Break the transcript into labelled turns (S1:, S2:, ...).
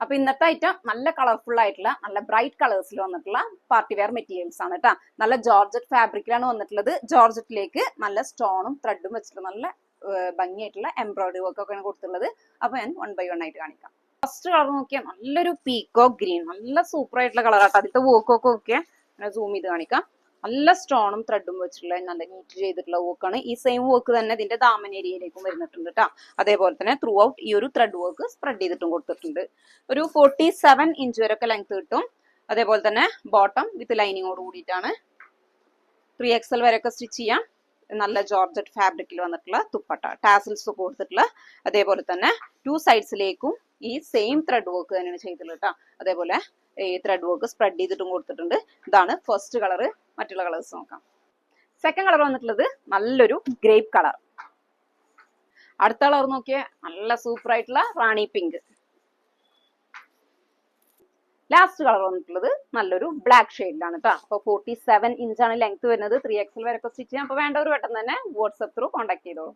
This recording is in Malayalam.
S1: അപ്പൊ ഇന്നത്തെ ഐറ്റം നല്ല കളർഫുൾ ആയിട്ടുള്ള നല്ല ബ്രൈറ്റ് കളേഴ്സിൽ വന്നിട്ടുള്ള പാർട്ടി വെയർ മെറ്റീരിയൽസ് ആണ് കേട്ടോ. നല്ല ജോർജറ്റ് ഫാബ്രിക്കിലാണ് വന്നിട്ടുള്ളത്. ജോർജറ്റിലേക്ക് നല്ല സ്റ്റോണും ത്രെഡും വെച്ചിട്ട് നല്ല ഭംഗിയായിട്ടുള്ള എംബ്രോയിഡറി വർക്ക് ഒക്കെയാണ് കൊടുത്തിട്ടുള്ളത്. അപ്പൊ ഞാൻ 1 by 1 ആയിട്ട് കാണിക്കാം. ഫസ്റ്റ് കളർ നോക്കിയാൽ നല്ലൊരു പീക്കോ ഗ്രീൻ, നല്ല സൂപ്പർ ആയിട്ടുള്ള കളറാട്ടോ. അതിലത്തെ വർക്കൊക്കെ നോക്കിയാൽ സൂം ചെയ്ത് കാണിക്കാം. നല്ല സ്റ്റോണും ത്രെഡും വെച്ചിട്ടുള്ള നല്ല നീറ്റ് ചെയ്തിട്ടുള്ള വർക്കാണ്. ഈ സെയിം വർക്ക് തന്നെ ഇതിന്റെ ദാമൻ ഏരിയയിലേക്കും വരുന്നിട്ടുണ്ട് കേട്ടോ. അതേപോലെ തന്നെ ത്രൂ ഔട്ട് ഈ ഒരു ത്രെഡ് വർക്ക് സ്പ്രെഡ് ചെയ്തിട്ടും കൊടുത്തിട്ടുണ്ട്. ഒരു 47 ഇഞ്ച് വരെയൊക്കെ ലെങ്ത് കിട്ടും. അതേപോലെ തന്നെ ബോട്ടം വിത്ത് ലൈനിങ്ങോട് കൂടിയിട്ടാണ്. 3XL വരെയൊക്കെ സ്റ്റിച്ച് ചെയ്യാം. നല്ല ജോർജറ്റ് ഫാബ്രിക്കിൽ വന്നിട്ടുള്ള തുപ്പട്ട, ടാസിൽസ് ഒക്കെ കൊടുത്തിട്ടുള്ള. അതേപോലെ തന്നെ 2 സൈഡ്സിലേക്കും ഈ സെയിം ത്രെഡ് വർക്ക് തന്നെയാണ് ചെയ്തിട്ടുള്ളത് കേട്ടോ. അതേപോലെ ഈ ത്രെഡ് വർക്ക് സ്പ്രെഡ് ചെയ്തിട്ടും കൊടുത്തിട്ടുണ്ട്. ഇതാണ് ഫസ്റ്റ് കളർ. മറ്റുള്ള കളേഴ്സ് നോക്കാം. സെക്കൻഡ് കളർ വന്നിട്ടുള്ളത് നല്ലൊരു ഗ്രേപ്പ് കളർ. അടുത്ത കളർ നോക്കിയാൽ നല്ല സൂപ്പർ ആയിട്ടുള്ള റാണി പിങ്ക്. ലാസ്റ്റ് കളർ വന്നിട്ടുള്ളത് നല്ലൊരു ബ്ലാക്ക് ഷെയ്ഡിലാണ് കേട്ടോ. അപ്പൊ 47 ഇഞ്ചാണ് ലെങ്ത് വരുന്നത്. 3XL വരെയൊക്കെ സ്റ്റിച്ച് ചെയ്യാം. അപ്പൊ വേണ്ടവർ പെട്ടെന്ന് തന്നെ വാട്സ്ആപ്പ് ത്രൂ കോൺടാക്ട് ചെയ്തോളൂ.